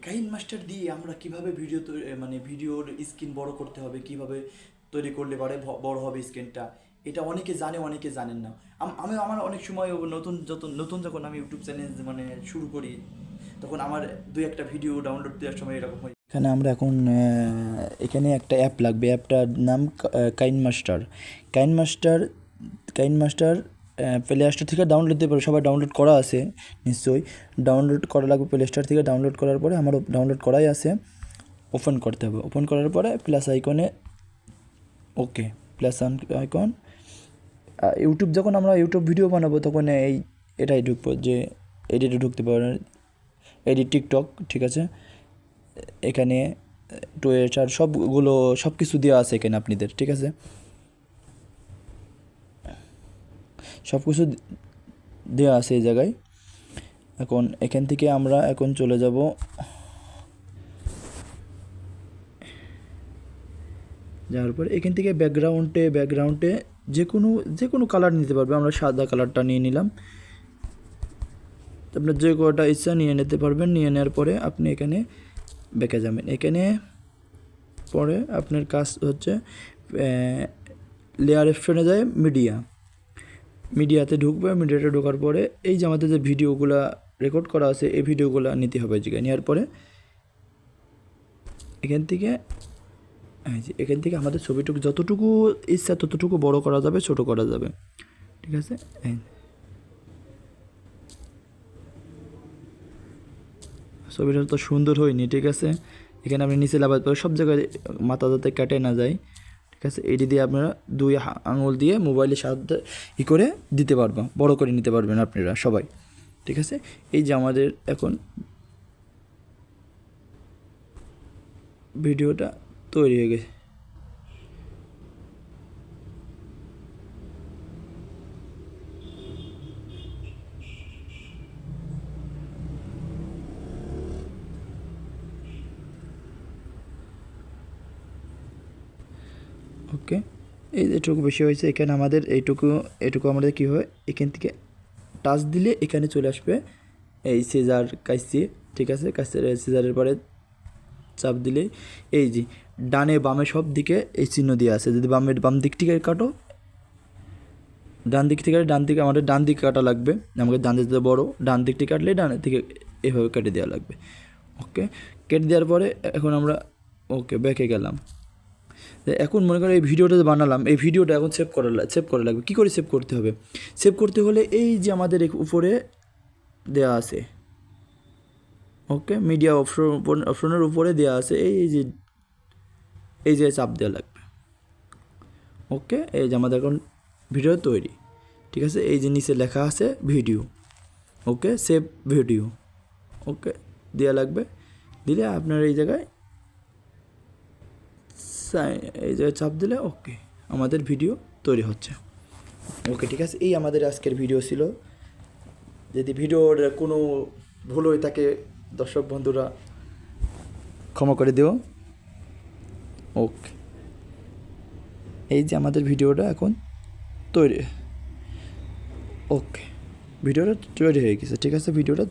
কাইন মাস্টার দিয়ে আমরা কিভাবে ভিডিও মানে ভিডিওর স্ক্রিন বড় করতে হবে, কিভাবে তৈরি করলে পরে বড় হবে স্ক্রিনটা, এটা অনেকে জানে অনেকে জানেন না। আমি আমার অনেক সময় নতুন যখন আমি ইউটিউব চ্যানেল মানে শুরু করি, তখন আমার দুই একটা ভিডিও ডাউনলোড দেওয়ার সময় এরকম হয়। এখানে আমরা এখন এখানে একটা অ্যাপ লাগবে, অ্যাপটার নাম কাইন master. KineMaster KineMaster play store থেকে ডাউনলোড দিতে পারো, সবাই ডাউনলোড করা আছে নিশ্চয়ই। ডাউনলোড করা লাগবে প্লে স্টোর থেকে। ডাউনলোড করার পরে আমারও ডাউনলোড করাই আছে, ওপেন করতে হবে। ওপেন করার পরে প্লাস আইকনে ওকে, প্লাস আইকন। ইউটিউব যখন আমরা ইউটিউব ভিডিও বানাবো তখন এটাই ঢুকবো, যে এডিটে ঢুকতে পারেন, এডিট টিকটক, ঠিক আছে। এখানে টুইটার সব কিছু দেওয়া আছে এখানে আপনাদের, ঠিক আছে। সব কিছু দেওয়া আছে এই জায়গায়। এখন এখান থেকে আমরা এখন চলে যাব যাওয়ার পরে এখান থেকে ব্যাকগ্রাউন্ডে যে কোনো কালার নিতে পারবে। আমরা সাদা কালারটা নিয়ে নিলাম, আপনার যে কটা ইচ্ছা নিয়ে নিতে পারবেন। নিয়ে নেওয়ার পরে আপনি এখানে বেঁকে যাবেন। এখানে পরে আপনার কাজ হচ্ছে লেয়ার অপশনে যায় মিডিয়াতে ঢুকবে। মিডিয়াতে ঢোকার পরে এই যে আমাদের যে ভিডিওগুলো রেকর্ড করা আছে এই ভিডিওগুলো নিতে হবে জায়গায়। নেওয়ার পরে এখান থেকে আমাদের ছবিটুকু যতটুকু ইচ্ছা ততটুকু বড় করা যাবে, ছোট করা যাবে, ঠিক আছে। ছবিটা তো সুন্দর হয়নি, ঠিক আছে। এখানে আপনি নিচে লাগাতে পারেন, সব জায়গায় মাথা যাতে কেটে না যায়, ঠিক আছে। এটি দিয়ে আপনারা দুই আঙুল দিয়ে মোবাইলের সাহায্যে করে দিতে পারবেন, বড় করে নিতে পারবেন আপনারা সবাই, ঠিক আছে। এই যে আমাদের এখন ভিডিওটা তৈরি হয়ে গেছে। ওকে, এই যেটুকু বেশি হয়েছে এখানে আমাদের এইটুকু আমাদের কী হয়, এখান থেকে টাচ দিলে এখানে চলে আসবে এই সিজার কাইসি, ঠিক আছে। সিজারের পরে চাপ দিলে এই যে ডানে বামে সব দিকে এই চিহ্ন দিয়ে আছে। যদি বাম দিক থেকে কাটো, ডান দিকে আমাদের ডান দিকে কাটা লাগবে। আমাকে ডান দিকে বড়, ডান দিক থেকে কাটলে ডান দিকে এভাবে কেটে দেওয়া লাগবে। ওকে, কেটে দেওয়ার পরে এখন আমরা ওকে ব্যাকে গেলাম। এখন মনে করো এই ভিডিওটা বানালাম, এই ভিডিওটা এখন সেভ করা লাগবে। কী করে সেভ করতে হবে? সেভ করতে হলে এই যে আমাদের উপরে দেওয়া আছে, ওকে, মিডিয়া অপশনের উপরে দেওয়া আছে, এই যে চাপ দেওয়া লাগবে। ওকে, এই যে আমাদের এখন ভিডিও তৈরি, ঠিক আছে। এই যে নিচে লেখা আছে ভিডিও, ওকে, সেভ ভিডিও, ওকে দেওয়া লাগবে। দিলে আপনার এই জায়গায় চাপ দিলে ওকে, আমাদের ভিডিও তৈরি হচ্ছে। ওকে, ঠিক আছে। এই আমাদের আজকের ভিডিও ছিল। যদি ভিডিওর কোনো ভুল হয়ে থাকে দর্শক বন্ধুরা ক্ষমা করে দিও। ওকে, এই যে আমাদের ভিডিওটা এখন তৈরি, ওকে, ভিডিওটা তৈরি হয়ে গেছে, ঠিক আছে। ভিডিওটা